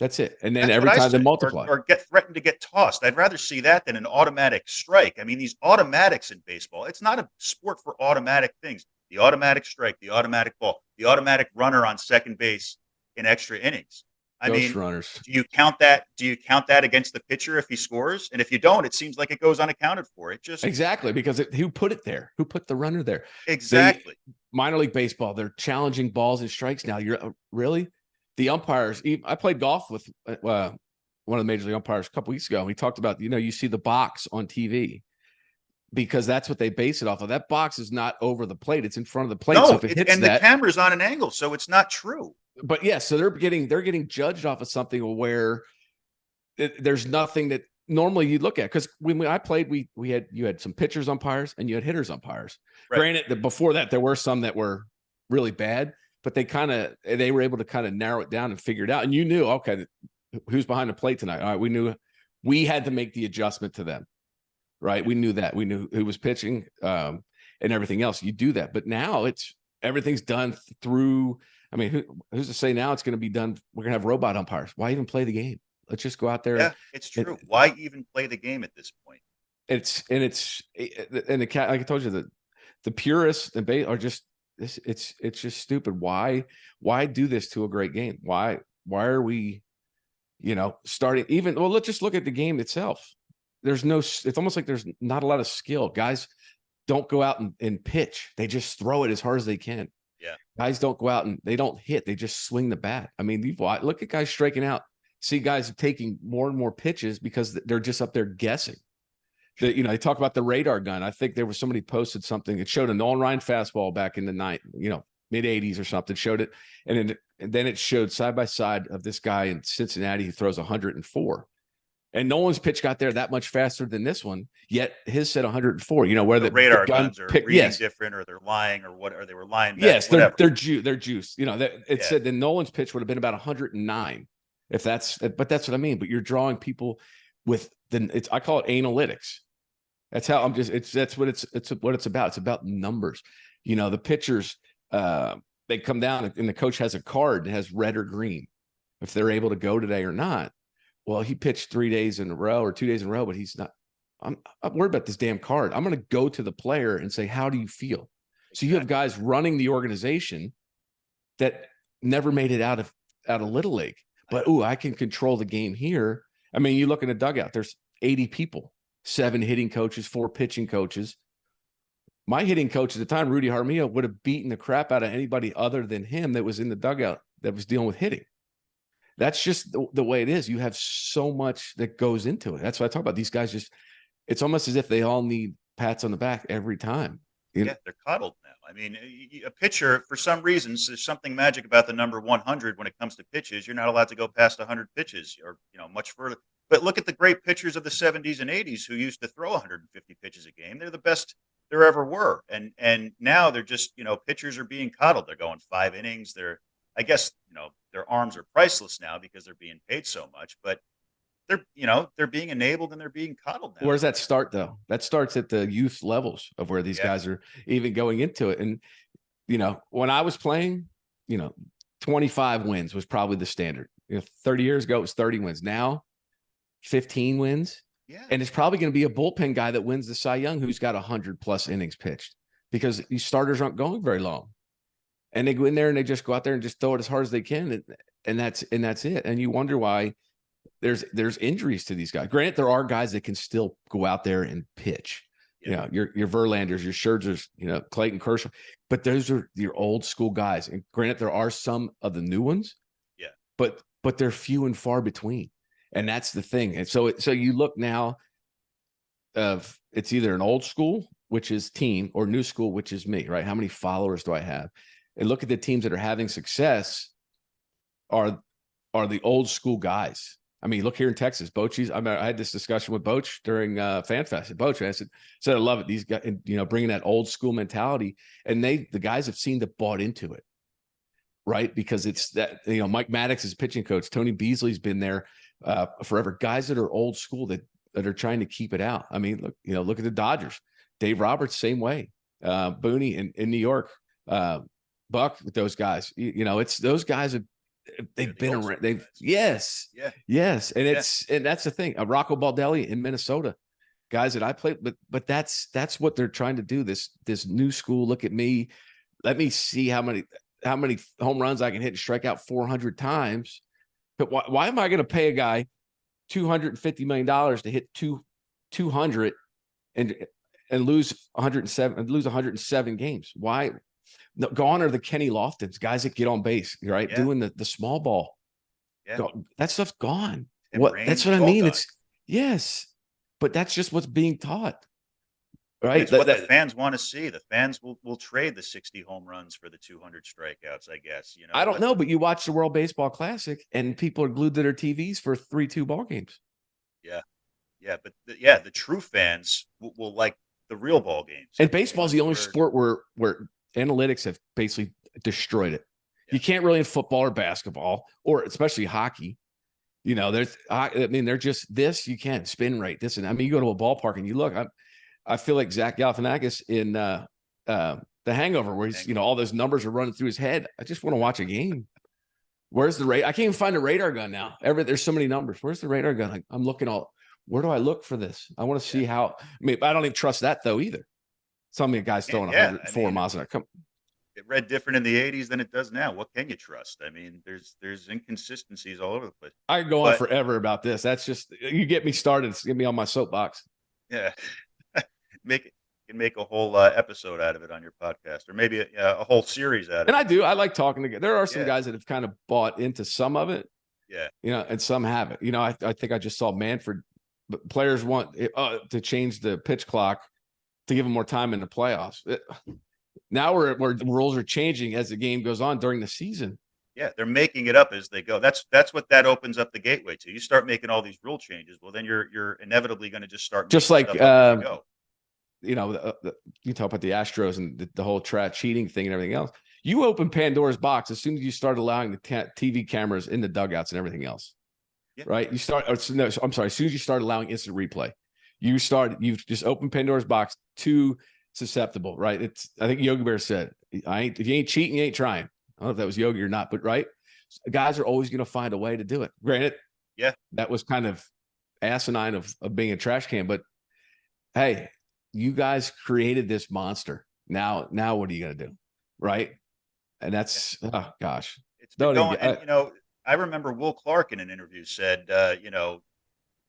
Speaker 2: That's it. And then every time they multiply
Speaker 1: or get threatened to get tossed. I'd rather see that than an automatic strike. I mean, these automatics in baseball, it's not a sport for automatic things. The automatic strike, the automatic ball, the automatic runner on second base in extra innings.
Speaker 2: Ghost runners.
Speaker 1: Do you count that? Do you count that against the pitcher if he scores? And if you don't, it seems like it goes unaccounted for. It just
Speaker 2: exactly because who put it there? Who put the runner there?
Speaker 1: Exactly.
Speaker 2: Minor league baseball, they're challenging balls and strikes now. You're really the umpires. I played golf with one of the major league umpires a couple weeks ago. And we talked about you see the box on TV because that's what they base it off of. That box is not over the plate; it's in front of the plate.
Speaker 1: No,
Speaker 2: so if it hits
Speaker 1: the camera's on an angle, so it's not true.
Speaker 2: But yes, so they're getting judged off of something where there's nothing that normally you look at. Because when I played, you had some pitchers umpires and you had hitters umpires. Right. Granted, that before that there were some that were really bad, but they were able to kind of narrow it down and figure it out. And you knew, okay, who's behind the plate tonight? All right, we knew we had to make the adjustment to them. Right, we knew that. We knew who was pitching and everything else. You do that, but now everything's done through. I mean, who's to say now it's going to be done? We're going to have robot umpires. Why even play the game? Let's just go out there.
Speaker 1: Yeah, it's true. Why even play the game at this point?
Speaker 2: Like I told you, the purists are just it's just stupid. Why do this to a great game? Why are we starting even, well, let's just look at the game itself. It's almost like there's not a lot of skill. Guys don't go out and pitch. They just throw it as hard as they can.
Speaker 1: Yeah.
Speaker 2: Guys don't go out and they don't hit. They just swing the bat. I mean, look at guys striking out. See guys taking more and more pitches because they're just up there guessing. They talk about the radar gun. I think there was somebody posted something. It showed a Nolan Ryan fastball back in the mid 80s or something, showed it. And then it showed side by side of this guy in Cincinnati who throws 104. And no one's pitch got there that much faster than this one, yet his said 104. Where the
Speaker 1: radar
Speaker 2: gun
Speaker 1: guns are reading different, or they're lying, or they were lying back.
Speaker 2: Yes, they're juiced. It said that Nolan's pitch would have been about 109, but that's what I mean. But you're drawing people with I call it analytics. That's how that's what it's about. It's about numbers. The pitchers, they come down and the coach has a card that has red or green if they're able to go today or not. Well, he pitched 3 days in a row or 2 days in a row, but he's not. I'm worried about this damn card. I'm going to go to the player and say, how do you feel? Exactly. So you have guys running the organization that never made it out of Little League, but I can control the game here. I mean, you look in the dugout, there's 80 people, 7 hitting coaches, 4 pitching coaches. My hitting coach at the time, Rudy Jaramillo, would have beaten the crap out of anybody other than him that was in the dugout that was dealing with hitting. That's just the way it is. You have so much that goes into it. That's what I talk about. These guys it's almost as if they all need pats on the back every time.
Speaker 1: They're coddled now. I mean, a pitcher, for some reasons, there's something magic about the number 100 when it comes to pitches. You're not allowed to go past 100 pitches or, much further. But look at the great pitchers of the 70s and 80s who used to throw 150 pitches a game. They're the best there ever were. And now they're just, pitchers are being coddled. They're going 5 innings. I guess, their arms are priceless now because they're being paid so much, but they're being enabled and they're being coddled now.
Speaker 2: Where does that start though? That starts at the youth levels of where these guys are even going into it. And, when I was playing, 25 wins was probably the standard. 30 years ago, it was 30 wins. Now 15 wins.
Speaker 1: Yeah.
Speaker 2: And it's probably going to be a bullpen guy that wins the Cy Young who's got 100+ innings pitched because these starters aren't going very long. And they go in there and they just go out there and just throw it as hard as they can. And that's it. And you wonder why there's injuries to these guys. Granted, there are guys that can still go out there and pitch. Yeah. Your Verlanders, your Scherzers, Clayton Kershaw. But those are your old school guys. And granted, there are some of the new ones.
Speaker 1: Yeah.
Speaker 2: But they're few and far between. And that's the thing. And so you look now of it's either an old school, which is team, or new school, which is me, right? How many followers do I have? And look at the teams that are having success are the old school guys. I mean, look here in Texas, Bochy's. I had this discussion with Boch during FanFest at Boch. I said, I love it. These guys, bringing that old school mentality, and the guys have seemed to bought into it, right? Because it's that, Mike Maddox is pitching coach. Tony Beasley's been there forever. Guys that are old school that are trying to keep it out. I mean, look at the Dodgers. Dave Roberts, same way. Booney in New York. Buck with those guys, it's those guys they've been around. Yes. And and that's the thing. Rocco Baldelli in Minnesota, guys that I played, but that's what they're trying to do. This new school. Look at me. Let me see how many home runs I can hit and strike out 400 times. But why am I going to pay a guy $250 million to hit 200 and lose 107 and lose 107 games? Why? No, gone are the Kenny Loftons, guys that get on base, right? Yeah. Doing the small ball. Yeah. That stuff's gone. That's what I mean. It's yes, but that's just what's being taught. Right.
Speaker 1: It's what the fans want to see. The fans will trade the 60 home runs for the 200 strikeouts, I guess.
Speaker 2: I don't know, but you watch the World Baseball Classic and people are glued to their TVs for 3-2 ball games.
Speaker 1: Yeah. Yeah. But the true fans will like the real ball games.
Speaker 2: And baseball is the only sport where analytics have basically destroyed it. Yeah. You can't really in football or basketball, or especially hockey. They're just this. You can't spin rate this, and I mean, you go to a ballpark and you look. I feel like Zach Galifianakis in The Hangover, where he's all those numbers are running through his head. I just want to watch a game. Where's the radar? I can't even find a radar gun now. There's so many numbers. Where's the radar gun? I'm looking all. Where do I look for this? I want to see how. I mean, I don't even trust that though either. Some of the guys throwing 104 miles an hour.
Speaker 1: it read different in the '80s than it does now. What can you trust? I mean, there's inconsistencies all over the place.
Speaker 2: I can go on
Speaker 1: But
Speaker 2: forever about this. That's just you get me started. It's get me on my soapbox.
Speaker 1: yeah, make it you can make a whole episode out of it on your podcast, or maybe a whole series out
Speaker 2: And
Speaker 1: of
Speaker 2: I
Speaker 1: it.
Speaker 2: do. I like talking to. There are some
Speaker 1: Yeah,
Speaker 2: guys that have kind of bought into some of it,
Speaker 1: yeah,
Speaker 2: and some haven't. I think I just saw Manfred. But players want to change the pitch clock to give them more time in the playoffs. Now where the rules are changing as the game goes on during the season.
Speaker 1: yeah. They're making it up as they go. That's what that opens up the gateway to. You start making all these rule changes. Well, then you're inevitably going to just start
Speaker 2: Just
Speaker 1: making
Speaker 2: like
Speaker 1: stuff up as you go.
Speaker 2: You talk about the Astros and the whole cheating thing and everything else. You open Pandora's box as soon as you start allowing the TV cameras in the dugouts and everything else,
Speaker 1: Yeah.
Speaker 2: right? You start. No, I'm sorry. As soon as you start allowing instant replay, you've just opened Pandora's box too susceptible, right? I think Yogi Bear said, if you ain't cheating, you ain't trying. I don't know if that was Yogi or not, but right, guys are always going to find a way to do it. Granted,
Speaker 1: Yeah,
Speaker 2: that was kind of asinine of being a trash can, but hey, you guys created this monster. Now what are you going to do, right? And that's oh gosh,
Speaker 1: it's been
Speaker 2: don't even
Speaker 1: going. And I remember Will Clark in an interview said,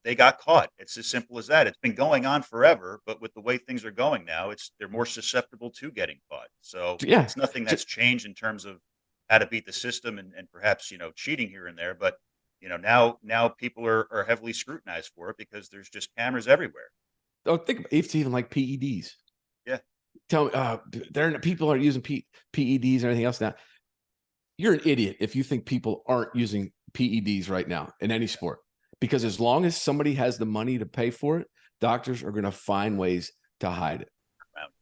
Speaker 1: they got caught. It's as simple as that. It's been going on forever, but with the way things are going now, they're more susceptible to getting caught. So
Speaker 2: yeah.
Speaker 1: it's nothing that's changed in terms of how to beat the system and perhaps cheating here and there. But now people are heavily scrutinized for it because there's just cameras everywhere.
Speaker 2: Don't think it's even like PEDs.
Speaker 1: Yeah,
Speaker 2: Tell me, people are using PEDs and everything else now. You're an idiot if you think people aren't using PEDs right now in any sport. Because as long as somebody has the money to pay for it, doctors are going to find ways to hide it.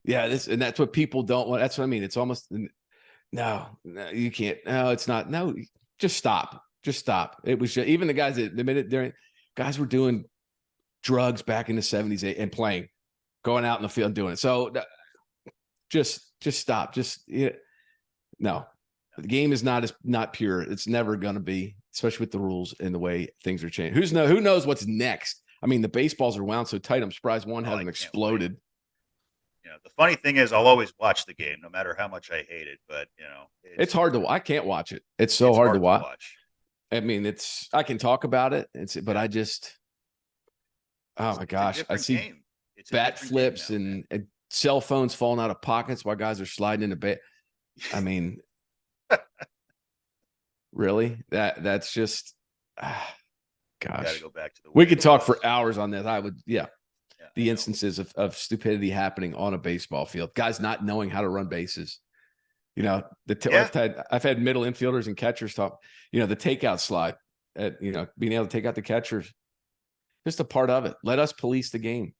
Speaker 2: Yeah, and that's what people don't want. That's what I mean. It's almost no, you can't. No, it's not. No, just stop. Just stop. It was even the guys that the minute guys were doing drugs back in the 70s and playing, going out in the field and doing it. So just stop. No. The game is not pure. It's never going to be, especially with the rules and the way things are changing. Who knows what's next? I mean, the baseballs are wound so tight. I'm surprised one hasn't exploded.
Speaker 1: The funny thing is, I'll always watch the game, no matter how much I hate it. But
Speaker 2: it's hard to. I can't watch it. It's so hard to watch. I mean, I can talk about it, but I just, oh my gosh, I see bat flips and cell phones falling out of pockets while guys are sliding into bed. I mean, really? That's just, gosh.
Speaker 1: Gotta go back to
Speaker 2: we could talk for hours on this. I would, yeah. The instances of stupidity happening on a baseball field, guys not knowing how to run bases. I've had middle infielders and catchers talk, the takeout slide at, being able to take out the catchers, just a part of it. Let us police the game.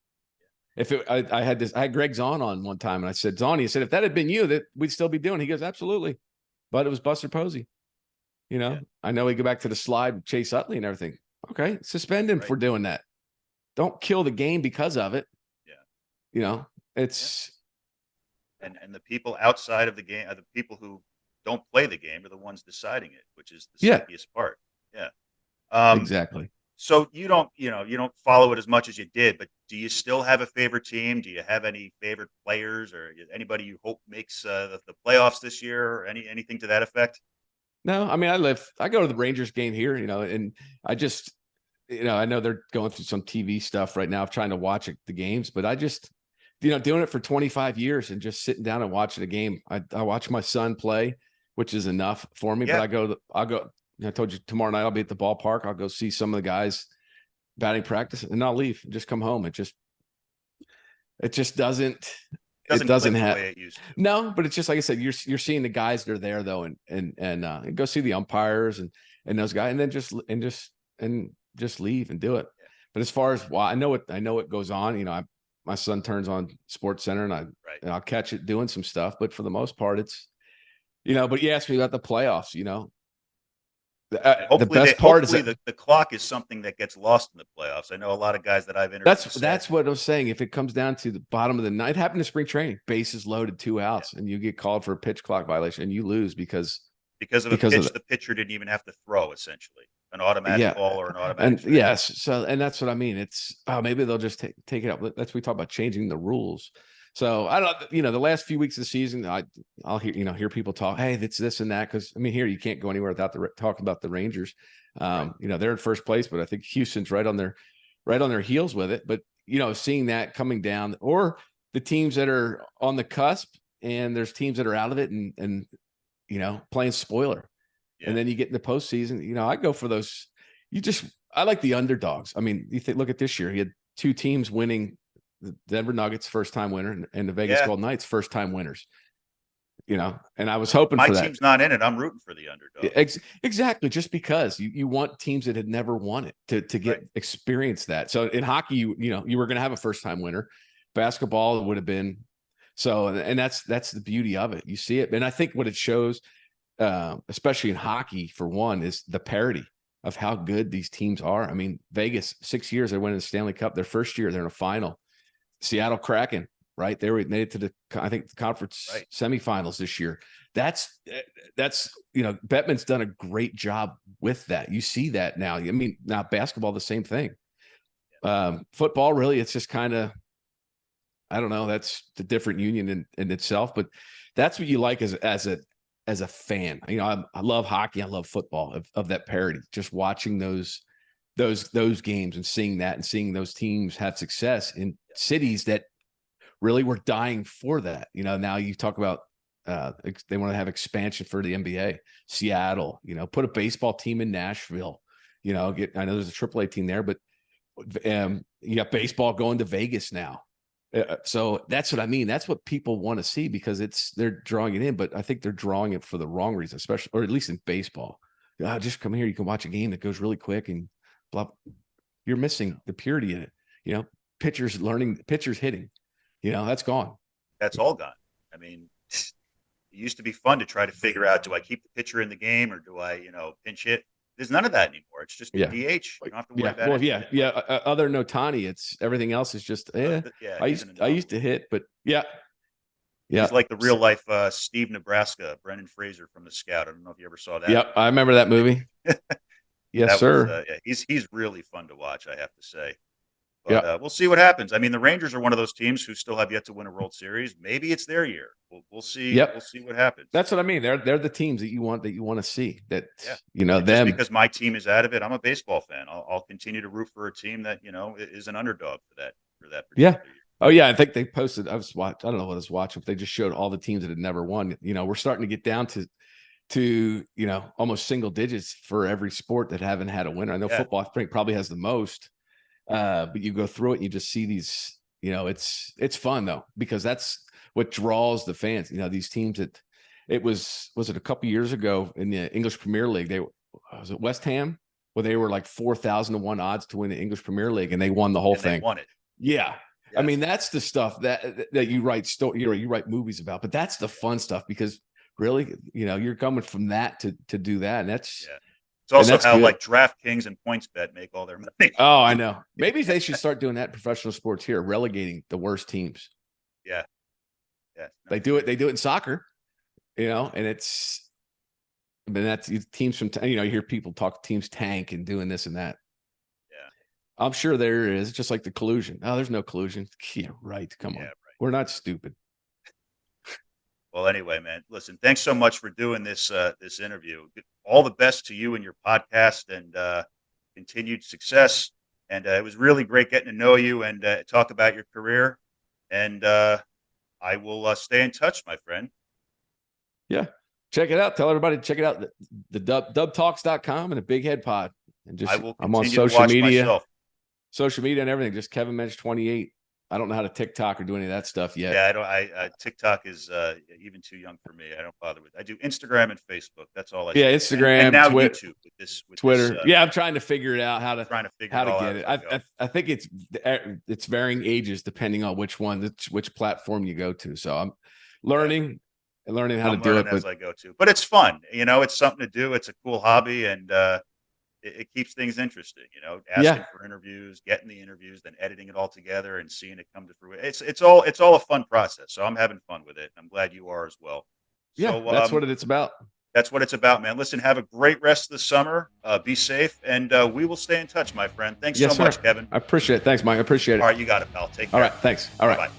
Speaker 2: I had Greg Zahn on one time and I said, Zahn, he said, if that had been you, that we'd still be doing. He goes, absolutely. But it was Buster Posey. I know he go back to the slide with Chase Utley and everything. Okay. Suspend him for doing that. Don't kill the game because of it. Yeah. It's.
Speaker 1: And the people outside of the game are the people who don't play the game are the ones deciding it, which is the suckiest part. Yeah.
Speaker 2: Exactly.
Speaker 1: So you don't follow it as much as you did, but do you still have a favorite team? Do you have any favorite players or anybody you hope makes the playoffs this year or anything to that effect?
Speaker 2: No, I mean, I go to the Rangers game here, and I just, I know they're going through some TV stuff right now, trying to watch the games, but I just, doing it for 25 years and just sitting down and watching a game. I watch my son play, which is enough for me, but I'll go, I told you tomorrow night I'll be at the ballpark. I'll go see some of the guys batting practice and I'll leave and just come home. It just doesn't have the way it used to. No, but it's just like I said, you're seeing the guys that are there though, and go see the umpires and those guys, and then just leave and do it. Yeah. But as far as I know what goes on. My son turns on Sports Center and I'll catch it doing some stuff. But for the most part, it's But you asked me about the playoffs. The best part is
Speaker 1: the clock is something that gets lost in the playoffs. I know a lot of guys that I've interviewed.
Speaker 2: That's what I was saying. If it comes down to the bottom of the ninth, it happened in spring training, bases loaded, 2 outs, and you get called for a pitch clock violation, and you lose because
Speaker 1: of a pitch the pitcher didn't even have to throw, essentially an automatic ball or an automatic.
Speaker 2: And yes, and that's what I mean. It's maybe they'll just take it out. We talk about changing the rules. So I don't, the last few weeks of the season, I'll hear people talk, hey, it's this and that. Cause I mean, here you can't go anywhere without talking about the Rangers.
Speaker 1: Right.
Speaker 2: They're in first place, but I think Houston's right on their heels with it. But, seeing that coming down, or the teams that are on the cusp, and there's teams that are out of it and playing spoiler.
Speaker 1: Yeah.
Speaker 2: And then you get in the postseason, I go for those. I like the underdogs. I mean, look at this year. He had two teams winning, the Denver Nuggets first time winner and the Vegas Golden Knights first time winners. And I was hoping for that.
Speaker 1: My team's not in it. I'm rooting for the underdog.
Speaker 2: Exactly. Just because you want teams that had never won it to get experience that. So in hockey, you were going to have a first time winner. Basketball would have been. So, and that's the beauty of it. You see it. And I think what it shows, especially in hockey, for one, is the parity of how good these teams are. I mean, Vegas, 6 years, they went in the Stanley Cup. Their first year, they're in a final. Seattle Kraken, right? They made it to the conference semifinals this year. That's Bettman's done a great job with that. You see that now. I mean, now basketball, the same thing. Football, really, it's just kind of, I don't know. That's the different union in itself, but that's what you like as a fan. I love hockey. I love football of that parity. Just watching those games and seeing that and seeing those teams have success in cities that really were dying for that. Now you talk about they want to have expansion for the NBA. Seattle, put a baseball team in Nashville. I know there's a AAA team there, but you got baseball going to Vegas now. So that's what I mean. That's what people want to see because they're drawing it in, but I think they're drawing it for the wrong reason, especially, or at least in baseball. Just come here. You can watch a game that goes really quick and blah. You're missing the purity in it. Pitchers hitting, that's gone.
Speaker 1: That's all gone. I mean, it used to be fun to try to figure out, do I keep the pitcher in the game or do I, pinch hit? There's none of that anymore. It's just DH. You don't have to worry about it.
Speaker 2: Other than Ohtani, it's everything else is just, I used to hit, but yeah.
Speaker 1: He's like the real life Steve Nebraska, Brendan Fraser from The Scout. I don't know if you ever saw that.
Speaker 2: Yeah, I remember that movie. Yes, sir.
Speaker 1: He's really fun to watch, I have to say. But we'll see what happens. I mean, the Rangers are one of those teams who still have yet to win a World Series. Maybe it's their year. We'll see.
Speaker 2: Yep.
Speaker 1: We'll see what happens.
Speaker 2: That's what I mean. They're the teams that you want to see. That
Speaker 1: them.
Speaker 2: Just
Speaker 1: because my team is out of it, I'm a baseball fan. I'll continue to root for a team that is an underdog for that particular year.
Speaker 2: Oh yeah, I think they posted. I don't know what I was watching, but they just showed all the teams that had never won. We're starting to get down to almost single digits for every sport that haven't had a winner. I know football, I think, probably has the most. But you go through it and you just see these, it's fun though, because that's what draws the fans. These teams that was it a couple years ago in the English Premier League, was it West Ham, where they were like 4,000 to 1 odds to win the English Premier League and they won the whole thing.
Speaker 1: They won it.
Speaker 2: Yeah. Yes. I mean, that's the stuff that you write you write movies about, but that's the fun stuff because really, you're coming from that to do that. And that's,
Speaker 1: It's also how good. Like DraftKings and PointsBet make all their money.
Speaker 2: Oh, I know. Maybe they should start doing that in professional sports here, relegating the worst teams.
Speaker 1: Yeah.
Speaker 2: They do it in soccer, and that's teams from, you hear people talk teams tank and doing this and that. Yeah. I'm sure there is, just like the collusion. Oh, there's no collusion. Yeah, right. Come on. Right. We're not stupid.
Speaker 1: Well, anyway, man, listen, thanks so much for doing this interview. All the best to you and your podcast and continued success. And it was really great getting to know you and talk about your career. And I will stay in touch, my friend.
Speaker 2: Yeah. Check it out. Tell everybody to check it out. The dubtalks.com and the Big Head Pod. And I'm on social media. Social media and everything. Just Kevin Mench 28. I don't know how to TikTok or do any of that stuff yet.
Speaker 1: Yeah, I don't. TikTok is even too young for me. I don't bother with. I do Instagram and Facebook. That's all I do.
Speaker 2: Yeah, Instagram,
Speaker 1: and now YouTube with
Speaker 2: Twitter. I'm trying to figure it out how to
Speaker 1: get
Speaker 2: it. I think it's varying ages depending on which platform you go to. So I'm learning how to do it
Speaker 1: as I go to. But it's fun. It's something to do. It's a cool hobby and. It keeps things interesting, asking for interviews, getting the interviews, then editing it all together and seeing it come to fruition. It's all a fun process. So I'm having fun with it. I'm glad you are as well.
Speaker 2: Yeah, so, that's what it's about.
Speaker 1: That's what it's about, man. Listen, have a great rest of the summer. Be safe, and we will stay in touch, my friend. Thanks so much, Kevin.
Speaker 2: I appreciate it. Thanks, Mike. I appreciate it.
Speaker 1: All right, you got it, pal. Take care.
Speaker 2: All right, thanks. All right.
Speaker 1: Bye-bye.